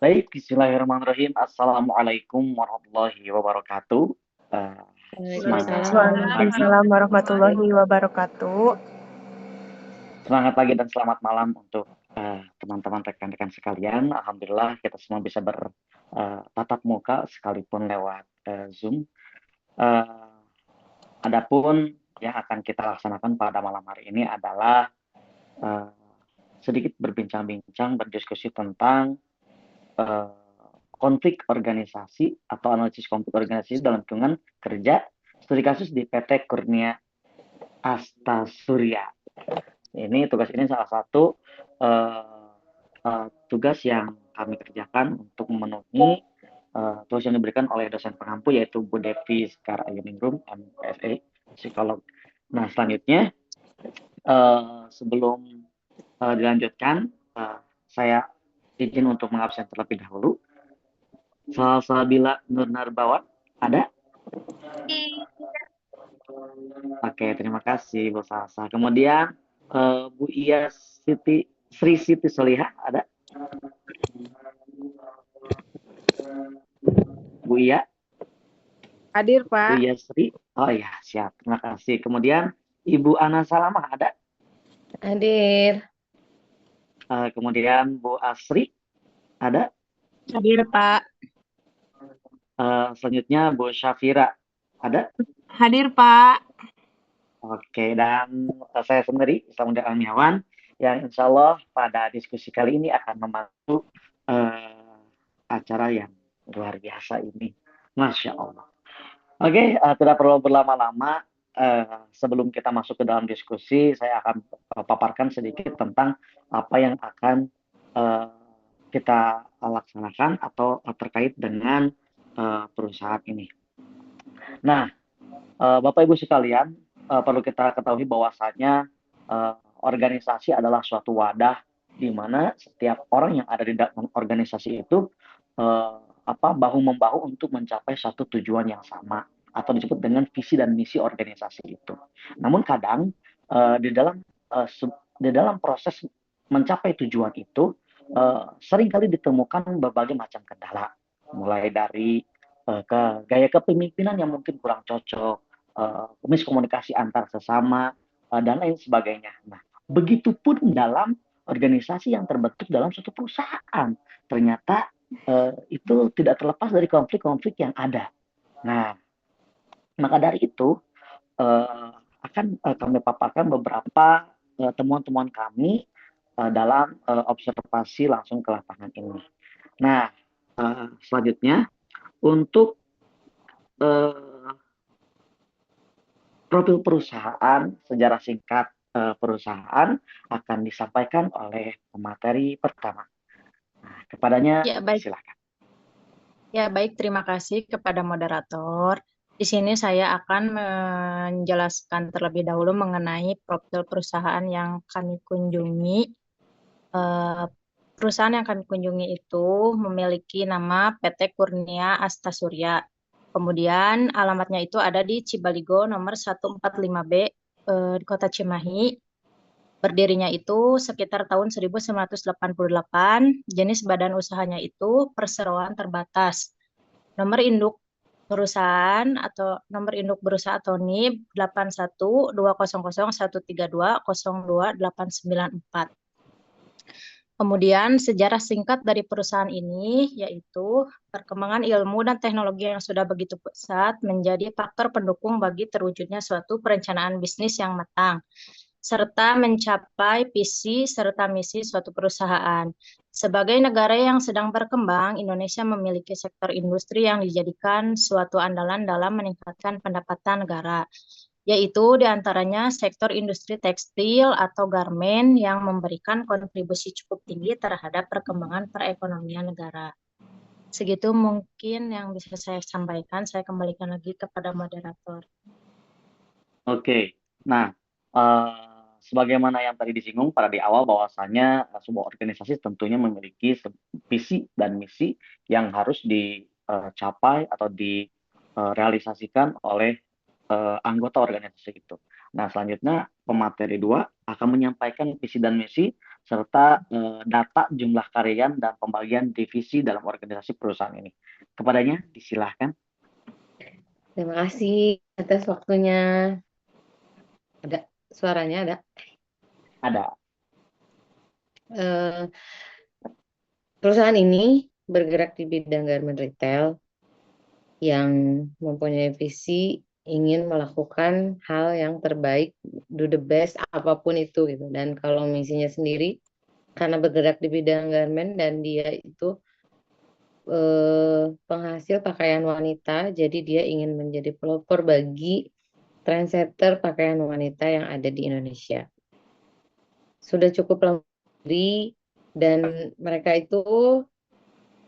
Baik, Bismillahirrahmanirrahim. Assalamualaikum warahmatullahi wabarakatuh. Eh, semangat Waalaikumsalam. pagi, Waalaikumsalam warahmatullahi wabarakatuh. semangat pagi dan selamat malam untuk teman-teman rekan-rekan sekalian. Alhamdulillah kita semua bisa bertatap muka sekalipun lewat Zoom. Eh, Adapun yang akan kita laksanakan pada malam hari ini adalah eh, sedikit berbincang-bincang, berdiskusi tentang eh, konflik organisasi atau analisis konflik organisasi dalam lingkungan kerja studi kasus di PT Kurnia Asta Surya. Ini salah satu uh, tugas yang kami kerjakan untuk memenuhi tugas yang diberikan oleh dosen pengampu yaitu Bu Devi Sekar Ayuningrum, MPSA, psikolog. Nah, selanjutnya sebelum dilanjutkan, saya izin untuk mengabsen terlebih dahulu. Salsabila Nur Narbawan, ada? Oke, terima kasih Bu Salsa. Kemudian Bu Iya Sri Siti Solihah, ada? Bu Iya, Hadir, Bu Pak. Iya Sri. Oh iya, siap. Terima kasih. Kemudian Ibu Ana Salamah, ada? Hadir. Kemudian Bu Asri, ada? Hadir, Pak. Selanjutnya Bu Syafira, ada? Hadir, Pak. Oke, dan saya sendiri, Islamuddin Almiawan, yang insya Allah pada diskusi kali ini akan membantu eh, acara yang luar biasa ini. Masya Allah. Oke, tidak perlu berlama-lama. Sebelum kita masuk ke dalam diskusi, saya akan paparkan sedikit tentang apa yang akan eh, kita laksanakan atau terkait dengan perusahaan ini. Nah, Bapak Ibu sekalian, perlu kita ketahui bahwasanya organisasi adalah suatu wadah di mana setiap orang yang ada di dalam organisasi itu eh, bahu membahu untuk mencapai satu tujuan yang sama atau disebut dengan visi dan misi organisasi itu. Namun kadang di dalam proses mencapai tujuan itu seringkali ditemukan berbagai macam kendala, mulai dari ke gaya kepemimpinan yang mungkin kurang cocok, miskomunikasi antar sesama, dan lain sebagainya. Nah, begitupun dalam organisasi yang terbentuk dalam suatu perusahaan. Ternyata itu tidak terlepas dari konflik-konflik yang ada. Nah, maka dari itu akan kami paparkan beberapa temuan-temuan kami dalam observasi langsung ke lapangan ini. Nah, selanjutnya untuk eh, profil perusahaan, sejarah singkat perusahaan akan disampaikan oleh pemateri pertama. Nah, kepadanya Ya, baik. silakan. Ya, baik. Terima kasih kepada moderator. Di sini saya akan menjelaskan terlebih dahulu mengenai profil perusahaan yang kami kunjungi. Eh, Perusahaan yang kami kunjungi itu memiliki nama PT Kurnia Asta Surya. Kemudian alamatnya itu ada di Cibaligo nomor 145B di Kota Cimahi. Berdirinya itu sekitar tahun 1988, jenis badan usahanya itu perseroan terbatas. Nomor induk perusahaan atau nomor induk berusaha atau NIB 81200132028944. Kemudian sejarah singkat dari perusahaan ini yaitu perkembangan ilmu dan teknologi yang sudah begitu pesat menjadi faktor pendukung bagi terwujudnya suatu perencanaan bisnis yang matang serta mencapai visi serta misi suatu perusahaan. Sebagai negara yang sedang berkembang, Indonesia memiliki sektor industri yang dijadikan suatu andalan dalam meningkatkan pendapatan negara, yaitu diantaranya sektor industri tekstil atau garmen yang memberikan kontribusi cukup tinggi terhadap perkembangan perekonomian negara. Segitu mungkin yang bisa saya sampaikan. Saya kembalikan lagi kepada moderator. Oke, nah sebagaimana yang tadi disinggung pada di awal bahwasanya sebuah organisasi tentunya memiliki visi dan misi yang harus dicapai atau direalisasikan oleh anggota organisasi itu. Nah, selanjutnya pemateri 2 akan menyampaikan visi dan misi serta data jumlah karyawan dan pembagian divisi dalam organisasi perusahaan ini. Kepadanya disilahkan. Terima kasih atas waktunya. Ada suaranya ada. Ada. Eh, Perusahaan ini bergerak di bidang garment retail yang mempunyai visi ingin melakukan hal yang terbaik, do the best apapun itu gitu. Dan kalau misinya sendiri, karena bergerak di bidang garment dan dia itu penghasil pakaian wanita, jadi dia ingin menjadi pelopor bagi trendsetter pakaian wanita yang ada di Indonesia. Sudah cukup lama dan mereka itu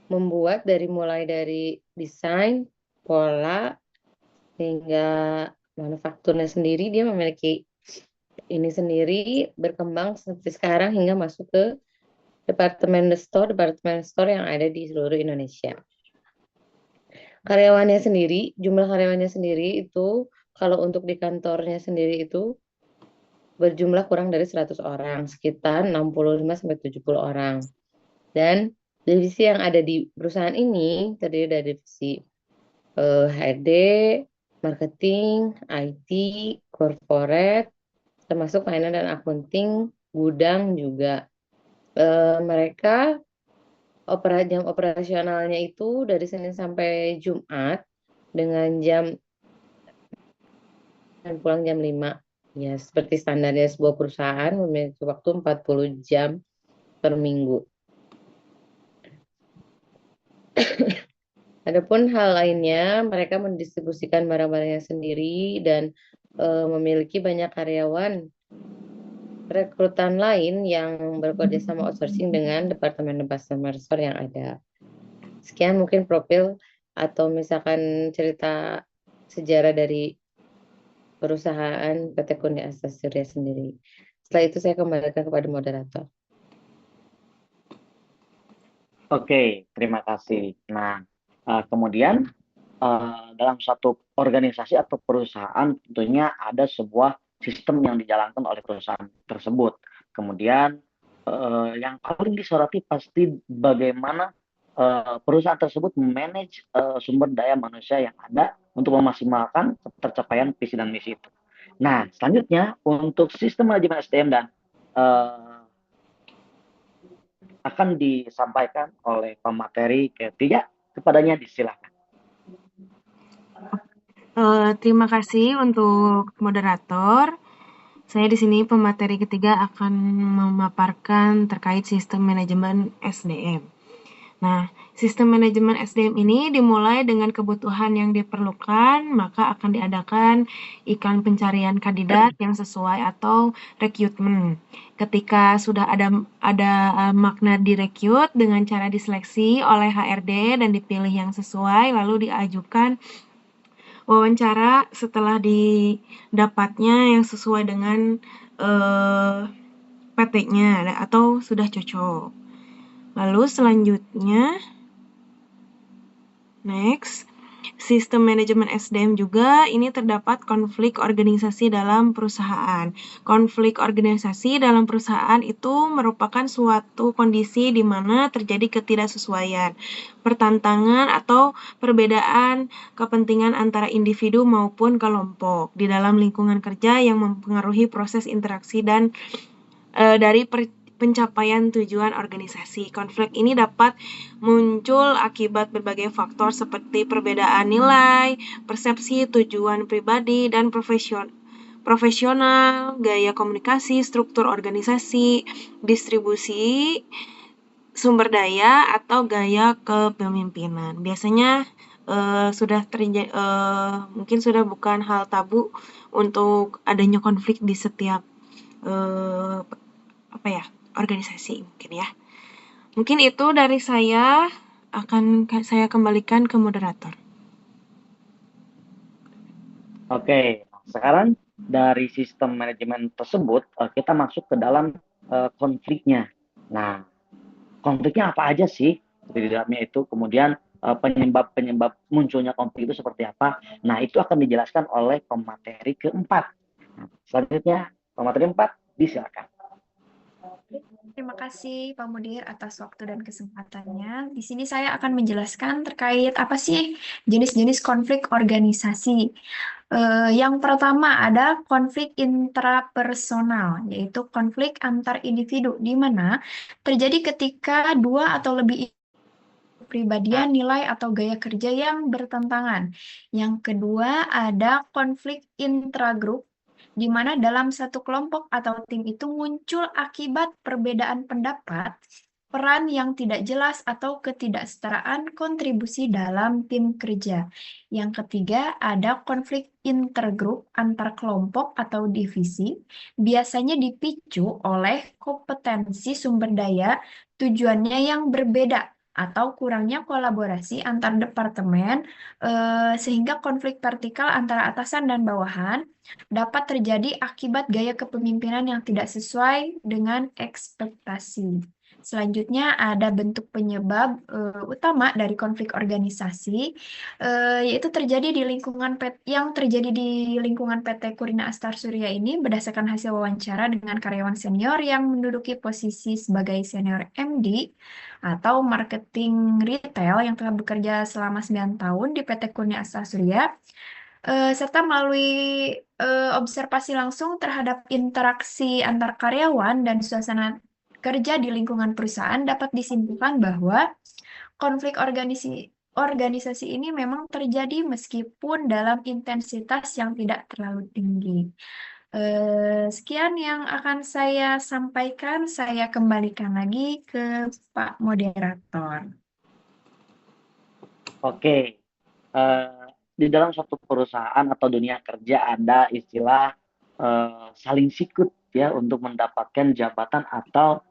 membuat mulai dari desain, pola, hingga manufakturnya sendiri. Dia memiliki ini sendiri, berkembang seperti sekarang hingga masuk ke departemen store yang ada di seluruh Indonesia. Jumlah karyawannya sendiri itu kalau untuk di kantornya sendiri itu berjumlah kurang dari 100 orang, sekitar 65-70 orang. Dan divisi yang ada di perusahaan ini terdiri dari divisi HRD, marketing, IT, corporate, termasuk finance dan accounting, gudang juga. Mereka jam operasionalnya itu dari Senin sampai Jumat dengan jam dan pulang jam 5. Ya, seperti standarnya sebuah perusahaan memiliki waktu 40 jam per minggu. Adapun hal lainnya, mereka mendistribusikan barang-barangnya sendiri dan memiliki banyak karyawan. Rekrutan lain yang bekerja sama outsourcing dengan departemen customer store yang ada. Sekian mungkin profil atau misalkan cerita sejarah dari perusahaan PT Kundi Asta Surya sendiri. Setelah itu saya kembalikan kepada moderator. Oke, terima kasih. Nah, kemudian dalam satu organisasi atau perusahaan tentunya ada sebuah sistem yang dijalankan oleh perusahaan tersebut. Kemudian yang paling disoroti pasti bagaimana perusahaan tersebut memanage sumber daya manusia yang ada untuk memaksimalkan tercapaian visi dan misi itu. Nah, selanjutnya untuk sistem manajemen SDM dan akan disampaikan oleh pemateri ketiga, kepadanya disilakan. Terima kasih untuk moderator. Saya di sini pemateri ketiga akan memaparkan terkait sistem manajemen SDM. Nah, sistem manajemen SDM ini dimulai dengan kebutuhan yang diperlukan, maka akan diadakan iklan pencarian kandidat yang sesuai atau rekrutmen. Ketika sudah ada makna direkrut dengan cara diseleksi oleh HRD dan dipilih yang sesuai, lalu diajukan wawancara setelah didapatnya yang sesuai dengan PT-nya atau sudah cocok. Lalu selanjutnya, next, sistem manajemen SDM juga ini terdapat konflik organisasi dalam perusahaan. Konflik organisasi dalam perusahaan itu merupakan suatu kondisi di mana terjadi ketidaksesuaian, pertentangan atau perbedaan kepentingan antara individu maupun kelompok di dalam lingkungan kerja yang mempengaruhi proses interaksi dan dari pencapaian tujuan organisasi. Konflik ini dapat muncul akibat berbagai faktor seperti perbedaan nilai, persepsi, tujuan pribadi, dan profesional, gaya komunikasi, struktur organisasi, distribusi sumber daya, atau gaya kepemimpinan. Biasanya mungkin sudah bukan hal tabu untuk adanya konflik di setiap organisasi mungkin ya. Mungkin itu dari saya, akan saya kembalikan ke moderator. Oke, sekarang dari sistem manajemen tersebut kita masuk ke dalam konfliknya. Nah, konfliknya apa aja sih di dalamnya itu, kemudian penyebab munculnya konflik itu seperti apa. Nah, itu akan dijelaskan oleh pemateri keempat. Nah, selanjutnya pemateri 4 disilakan. Terima kasih Pak Mudir atas waktu dan kesempatannya. Di sini saya akan menjelaskan terkait apa sih jenis-jenis konflik organisasi. Yang pertama ada konflik intrapersonal, yaitu konflik antar individu, di mana terjadi ketika dua atau lebih kepribadian, nilai atau gaya kerja yang bertentangan. Yang kedua ada konflik intragrup, di mana dalam satu kelompok atau tim itu muncul akibat perbedaan pendapat, peran yang tidak jelas atau ketidaksetaraan kontribusi dalam tim kerja. Yang ketiga, ada konflik intergrup antar kelompok atau divisi, biasanya dipicu oleh kompetensi sumber daya tujuannya yang berbeda atau kurangnya kolaborasi antar departemen, sehingga konflik vertikal antara atasan dan bawahan dapat terjadi akibat gaya kepemimpinan yang tidak sesuai dengan ekspektasi. Selanjutnya ada bentuk penyebab utama dari konflik organisasi, yaitu terjadi di lingkungan yang terjadi di lingkungan PT Kurina Astar Surya ini berdasarkan hasil wawancara dengan karyawan senior yang menduduki posisi sebagai senior MD atau marketing retail yang telah bekerja selama 9 tahun di PT Kurnia Astra Surya, serta melalui observasi langsung terhadap interaksi antar karyawan dan suasana kerja di lingkungan perusahaan, dapat disimpulkan bahwa konflik organisasi ini memang terjadi meskipun dalam intensitas yang tidak terlalu tinggi. Sekian yang akan saya sampaikan. Saya kembalikan lagi ke Pak Moderator. Oke, di dalam suatu perusahaan atau dunia kerja ada istilah saling sikut ya untuk mendapatkan jabatan atau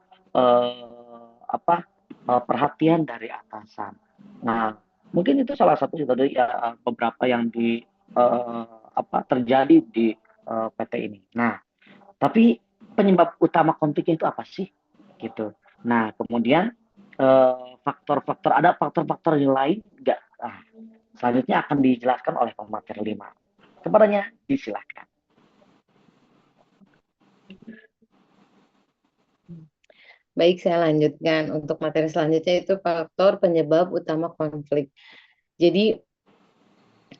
perhatian dari atasan. Nah, mungkin itu salah satu dari beberapa yang terjadi di PT ini. Nah, tapi penyebab utama konfliknya itu apa sih? Gitu. Nah, kemudian ada faktor-faktor yang lain nggak? Nah, selanjutnya akan dijelaskan oleh pemateri 5. Kepadanya disilakan. Baik, saya lanjutkan. Untuk materi selanjutnya itu faktor penyebab utama konflik. Jadi,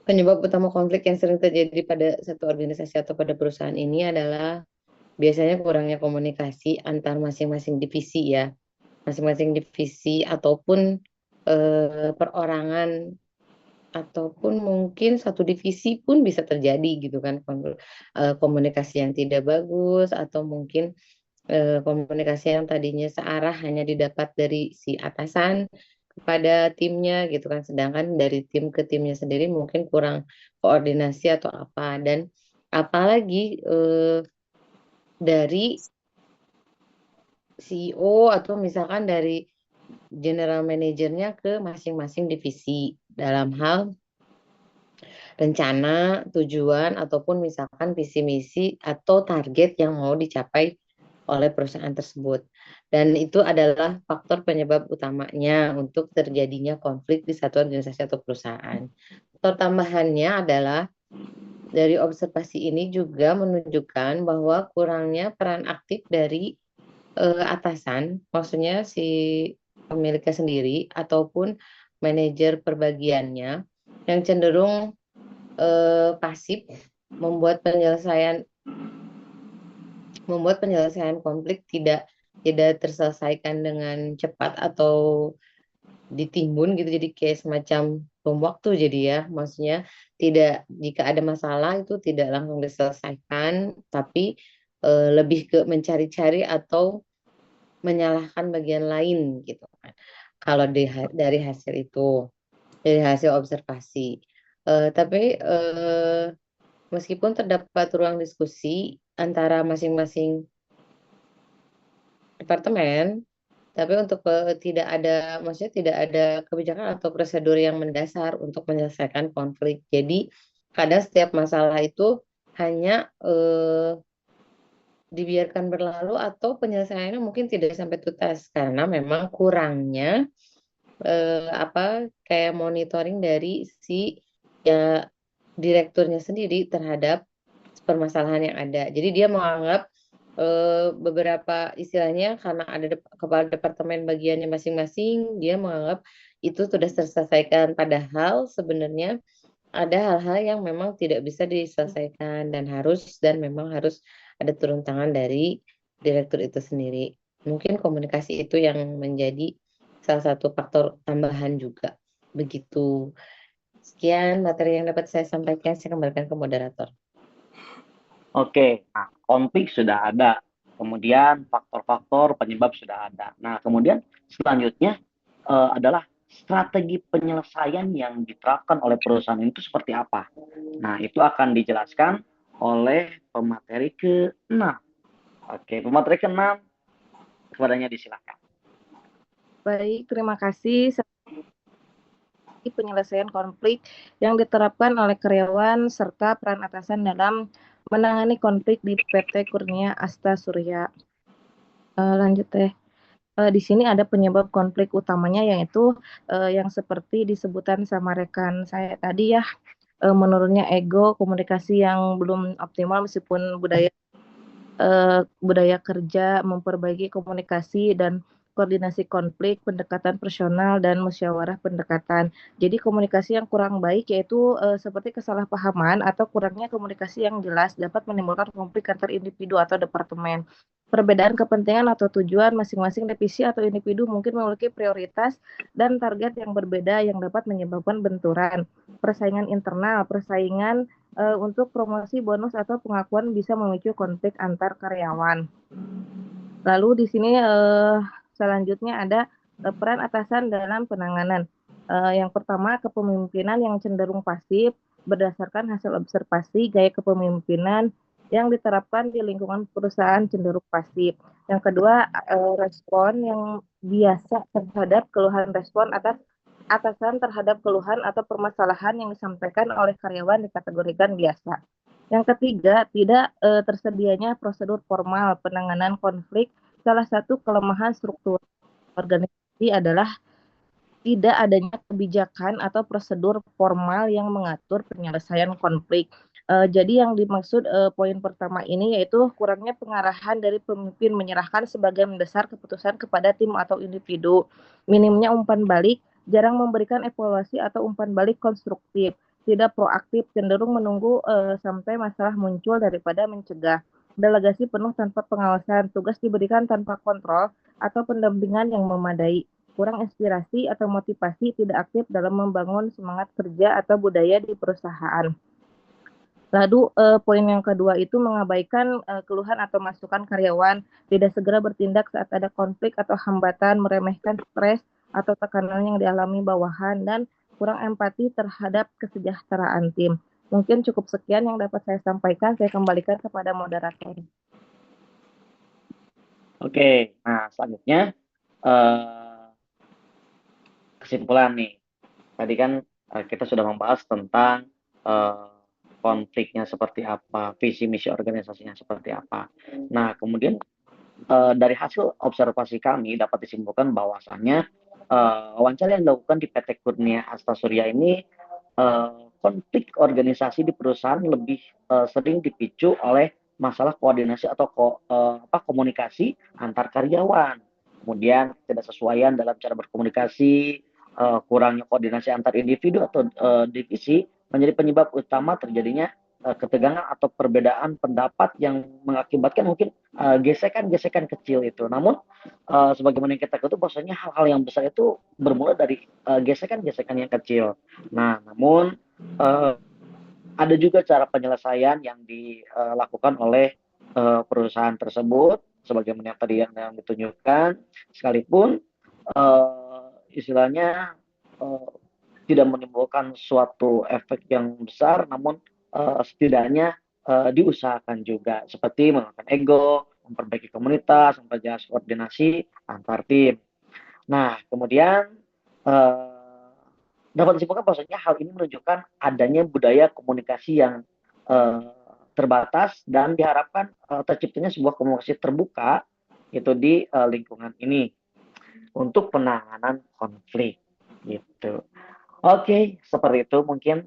penyebab utama konflik yang sering terjadi pada satu organisasi atau pada perusahaan ini adalah biasanya kurangnya komunikasi antar masing-masing divisi ya. Masing-masing divisi ataupun perorangan ataupun mungkin satu divisi pun bisa terjadi gitu kan, komunikasi yang tidak bagus atau mungkin komunikasi yang tadinya searah hanya didapat dari si atasan kepada timnya gitu kan, sedangkan dari tim ke timnya sendiri mungkin kurang koordinasi atau apa. Dan apalagi dari CEO atau misalkan dari general manajernya ke masing-masing divisi dalam hal rencana, tujuan, ataupun misalkan visi misi atau target yang mau dicapai oleh perusahaan tersebut. Dan itu adalah faktor penyebab utamanya untuk terjadinya konflik di satu organisasi atau perusahaan. Faktor tambahannya adalah dari observasi ini juga menunjukkan bahwa kurangnya peran aktif dari atasan, maksudnya si pemiliknya sendiri ataupun manajer perbagiannya yang cenderung pasif, membuat penyelesaian konflik tidak terselesaikan dengan cepat atau ditimbun gitu, jadi kayak semacam bom waktu jadi ya, maksudnya jika ada masalah itu tidak langsung diselesaikan, tapi lebih ke mencari-cari atau menyalahkan bagian lain gitu kan. Kalau dari hasil itu, dari hasil observasi, tapi meskipun terdapat ruang diskusi antara masing-masing departemen, tapi untuk maksudnya tidak ada kebijakan atau prosedur yang mendasar untuk menyelesaikan konflik. Jadi kadang setiap masalah itu hanya dibiarkan berlalu atau penyelesaiannya mungkin tidak sampai tuntas karena memang kurangnya kayak monitoring dari si ya direkturnya sendiri terhadap permasalahan yang ada. Jadi dia menganggap beberapa istilahnya karena ada kepala departemen bagiannya masing-masing, dia menganggap itu sudah terselesaikan. Padahal sebenarnya ada hal-hal yang memang tidak bisa diselesaikan dan memang harus ada turun tangan dari direktur itu sendiri. Mungkin komunikasi itu yang menjadi salah satu faktor tambahan juga. Begitu. Sekian materi yang dapat saya sampaikan. Saya kembalikan ke moderator. Oke, nah, konflik sudah ada. Kemudian faktor-faktor penyebab sudah ada. Nah, kemudian selanjutnya adalah strategi penyelesaian yang diterapkan oleh perusahaan itu seperti apa. Nah, itu akan dijelaskan oleh pemateri ke-6. Oke, pemateri ke-6 kepadanya disilakan. Baik, terima kasih. Penyelesaian konflik yang diterapkan oleh karyawan serta peran atasan dalam menangani konflik di PT Kurnia Asta Surya. Lanjut deh. Di sini ada penyebab konflik utamanya yaitu yang seperti disebutkan sama rekan saya tadi ya, menurunnya ego, komunikasi yang belum optimal meskipun budaya kerja, memperbaiki komunikasi dan koordinasi konflik, pendekatan personal, dan musyawarah pendekatan. Jadi komunikasi yang kurang baik yaitu seperti kesalahpahaman atau kurangnya komunikasi yang jelas dapat menimbulkan konflik antar individu atau departemen. Perbedaan kepentingan atau tujuan masing-masing divisi atau individu mungkin memiliki prioritas dan target yang berbeda yang dapat menyebabkan benturan. Persaingan internal, persaingan untuk promosi bonus atau pengakuan bisa memicu konflik antar karyawan. Lalu di sini selanjutnya ada peran atasan dalam penanganan. Yang pertama, kepemimpinan yang cenderung pasif berdasarkan hasil observasi gaya kepemimpinan yang diterapkan di lingkungan perusahaan cenderung pasif. Yang kedua, respon yang biasa terhadap keluhan respon atasan terhadap keluhan atau permasalahan yang disampaikan oleh karyawan dikategorikan biasa. Yang ketiga, tidak tersedianya prosedur formal penanganan konflik. Salah satu kelemahan struktur organisasi adalah tidak adanya kebijakan atau prosedur formal yang mengatur penyelesaian konflik. Jadi yang dimaksud poin pertama ini yaitu kurangnya pengarahan dari pemimpin menyerahkan sebagian besar keputusan kepada tim atau individu. Minimnya umpan balik, jarang memberikan evaluasi atau umpan balik konstruktif, tidak proaktif, cenderung menunggu sampai masalah muncul daripada mencegah. Delegasi penuh tanpa pengawasan, tugas diberikan tanpa kontrol atau pendampingan yang memadai. Kurang inspirasi atau motivasi, tidak aktif dalam membangun semangat kerja atau budaya di perusahaan. Lalu poin yang kedua itu mengabaikan keluhan atau masukan karyawan, tidak segera bertindak saat ada konflik atau hambatan, meremehkan stres atau tekanan yang dialami bawahan, dan kurang empati terhadap kesejahteraan tim. Mungkin cukup sekian yang dapat saya sampaikan, saya kembalikan kepada moderator. Oke, nah selanjutnya kesimpulan nih. Tadi kan kita sudah membahas tentang konfliknya seperti apa, visi misi organisasinya seperti apa. Nah, kemudian dari hasil observasi kami dapat disimpulkan bahwasannya wawancara yang dilakukan di PT Kurnia Asta Surya ini konflik organisasi di perusahaan lebih sering dipicu oleh masalah koordinasi atau komunikasi antar karyawan. Kemudian ketidaksesuaian dalam cara berkomunikasi, kurangnya koordinasi antar individu atau divisi menjadi penyebab utama terjadinya ketegangan atau perbedaan pendapat yang mengakibatkan mungkin gesekan-gesekan kecil itu. Namun sebagaimana yang kita ketahui bahwasanya hal-hal yang besar itu bermula dari gesekan-gesekan yang kecil. Nah, namun ada juga cara penyelesaian yang dilakukan oleh perusahaan tersebut sebagaimana tadi yang ditunjukkan, sekalipun istilahnya tidak menimbulkan suatu efek yang besar, namun setidaknya diusahakan juga seperti menggunakan ego, memperbaiki komunitas, memperjelas koordinasi antar tim. Nah, kemudian dapat disimpulkan bahwasanya hal ini menunjukkan adanya budaya komunikasi yang terbatas dan diharapkan terciptanya sebuah komunikasi terbuka itu di lingkungan ini untuk penanganan konflik gitu. Oke, seperti itu mungkin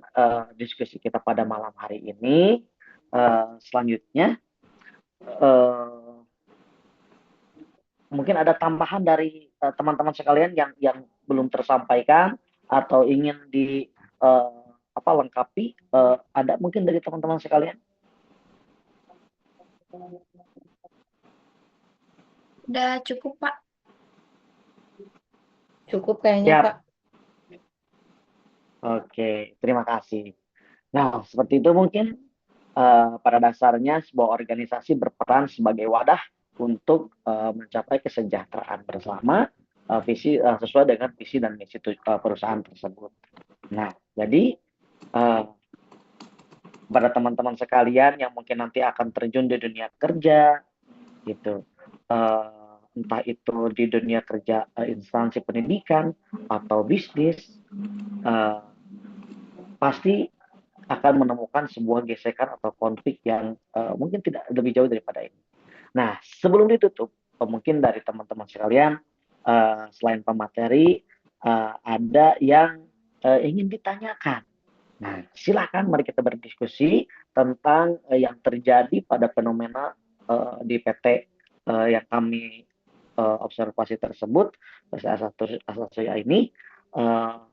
diskusi kita pada malam hari ini. Selanjutnya mungkin ada tambahan dari teman-teman sekalian yang belum tersampaikan atau ingin di lengkapi, ada mungkin dari teman-teman sekalian? Udah cukup, Pak. Cukup kayaknya, Siap. Pak. Oke, terima kasih. Nah, seperti itu mungkin pada dasarnya sebuah organisasi berperan sebagai wadah untuk mencapai kesejahteraan bersama sesuai dengan visi dan misi perusahaan tersebut. Nah, jadi pada teman-teman sekalian yang mungkin nanti akan terjun di dunia kerja, gitu, entah itu di dunia kerja instansi pendidikan atau bisnis, pasti akan menemukan sebuah gesekan atau konflik yang mungkin tidak lebih jauh daripada ini. Nah, sebelum ditutup, mungkin dari teman-teman sekalian, selain pemateri, ada yang ingin ditanyakan. Nah, silakan mari kita berdiskusi tentang yang terjadi pada fenomena di PT yang kami observasi tersebut, saya ini.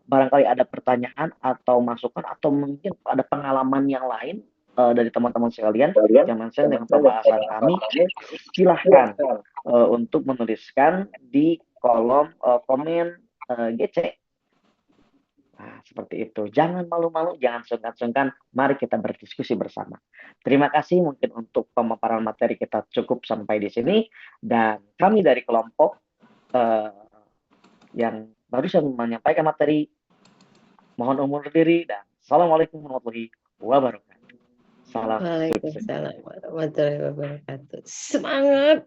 Barangkali ada pertanyaan atau masukan atau mungkin ada pengalaman yang lain dari teman-teman sekalian yang mention dengan pembahasan kami, silahkan untuk menuliskan di kolom komen GC. Nah, seperti itu. Jangan malu-malu, jangan sungkan-sungkan. Mari kita berdiskusi bersama. Terima kasih mungkin untuk pemaparan materi kita cukup sampai di sini. Dan kami dari kelompok yang barusan menyampaikan materi, mohon undur diri dan assalamualaikum warahmatullahi wabarakatuh. Salam sukses. Waalaikumsalam warahmatullahi wabarakatuh. Semangat!